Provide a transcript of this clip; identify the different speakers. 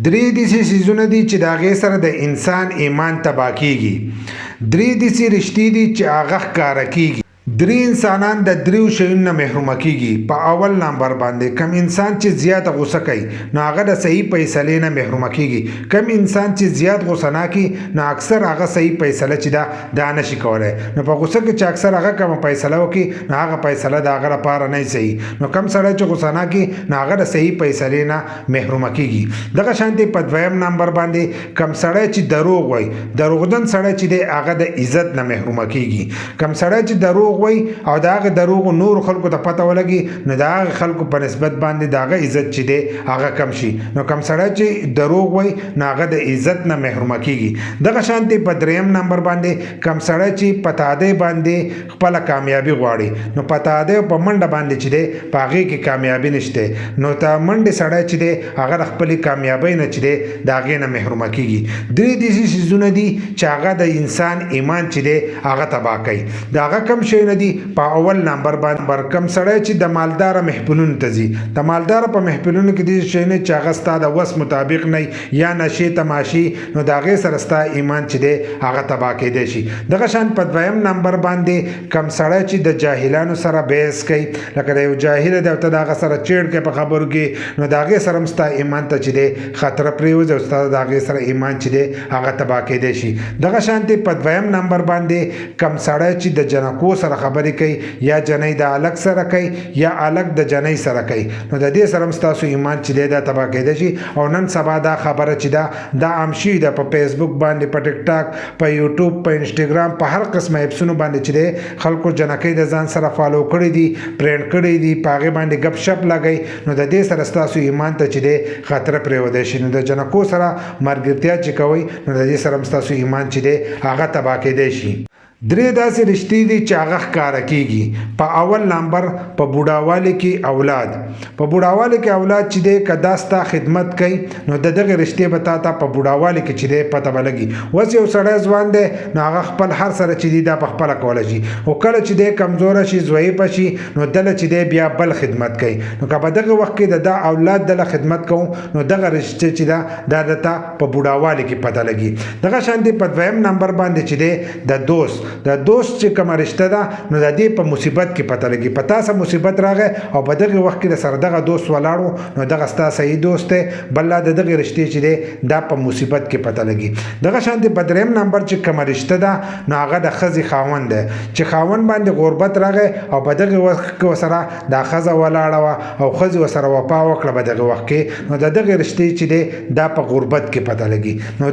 Speaker 1: درې داسې څیزونه دي چې د هغې سره د انسان ایمان تباه کیږي. درې داسې رشتې دي چې هغه ښکاره کیږي. درې انسانان د دریو شیانو نه محرومه کیږي. په اول نمبر باندې کم انسان چې زیات غوسه کوي نو هغه د صحیح فیصلې نه محرومه کیږي. کم انسان چې زیات غوسه نه کوي نو اکثر هغه صحیح فیصله چې دا نشي کولی. نو په غوسه کې چې اکثر هغه کومه فیصله وکړي نو هغه فیصله د هغه لپاره نه صحیح. نو کم سړی چې غوسه نه کوي نو هغه د صحیح فیصلې نه محرومه کیږي. دغه شانتې په دویم نمبر باندې کم سړی چې دروغ وایي، دروغجن سړی چې دی هغه د عزت نه محرومه کیږي. کم سړی چې دروغ وای او دا هغه دروغ نور خلکو ته پته ولګي نو دا هغه خلکو په نسبت باندې دا هغه عزت چې دی هغه کم شي. نو کم سړی چې دروغ وای نو هغه د عزت نه محرومه کیږي. دغه شانتې په دریم نمبر باندې کم سړی چې په تادی باندې خپله کامیابي غواړي نو په تادی په منډه باندې چې دی په هغې کې کامیابي نشته نو ته منډې سړی چې دی هغه د خپلې کامیابۍ نه چې دی د هغې نه محرومه کیږي. درې داسې څیزونه دي چې هغه د انسان ایمان چې دی هغه تباه کوي. د هغه کم شیونه دي په اول نمبر باندې کم سړی چې د مالداره محفلونو ته ځي. د مالداره په محفلونو کې داسې شی نه چې هغه ستا د وس مطابق نه یا نشې تماشې نو د هغې سره ستا ایمان چې دی هغه تباه کیدی شي. دغه شان په دویم نمبر باندې کم سړی چې د جاهلانو سره بحث کوي لکه د یو جاهل دی او ته د هغه سره چیړ کوي په خبرو کې نو د هغې سره هم ستا ایمان ته چې دی خطره پرېوځي او ستا د هغې سره ایمان چې دی هغه تباه کیدی شي. دغه شانتې په دویم نمبر باندې کم سړی چې د جنکو سره خبرې کوي یا جنۍ د الک سره کوي یا الک د جنۍ سره کوي نو د دې سره هم ستاسو ایمان چې دی دا تباه کیدی شي. او نن سبا دا خبره چې دا عام شوې ده په فیسبوک باندې، په ټیک ټاک، په یوټیوب، په انسټاګرام، په هر قسمه اپسونو باندې چې دی خلکو جنکۍ د ځان سره فالو کړي دي، فرینډ کړي دي، په هغې باندې ګپ شپ لګوي نو د دې سره ستاسو ایمان ته چې دی خطره پرېوتی شي. نو د جنکو سره ملګرتیا چې کوئ نو د دې سره هم ستاسو ایمان چې دی هغه تباه کیدی شي. درې داسې رشتې دي چې هغه ښکاره کیږي. په اول نمبر په بوډاوالي کې اولاد. په بوډاوالي کې اولاد چې دی که دا ستا خدمت کوي نو د دغې رشتې به تا ته په بوډاوالي کې چې دی پته به لګي. اوس یو سړی ځوان دی نو هغه خپل هر سره چې دی دا په خپله کولی شي، خو کله چې دی کمزوره شي، ضعیفه شي نو دله چې دی بیا بل خدمت کوي. نو که په دغه وخت کې د دا اولاد دله خدمت کوو نو دغه رشته چې دا درته په بوډاوالي کې پته لګي. دغه شانتې په دویم نمبر باندې چې دی د دوست چې کومه رشته ده نو د دې په مصیبت کې پته لګي. په تاسو مصیبت راغی او په دغه وخت کې د سره دغه دوست ولاړو نو دغه ستا صحیح دوست دی، بل د دغه رشتې چې دی دا په مصیبت کې پته لګي. دغه شانتې په دریم نمبر چې کومه رشته ده نو هغه د ښځې خاوند دی چې خاوند باندې غربت راغی او په دغه وخت کې ورسره دا ښځه ولاړه وه او ښځې ورسره وفا وکړه په دغه وخت کې نو د دغه رشتې چې دی دا په غربت کې پته لګي. نو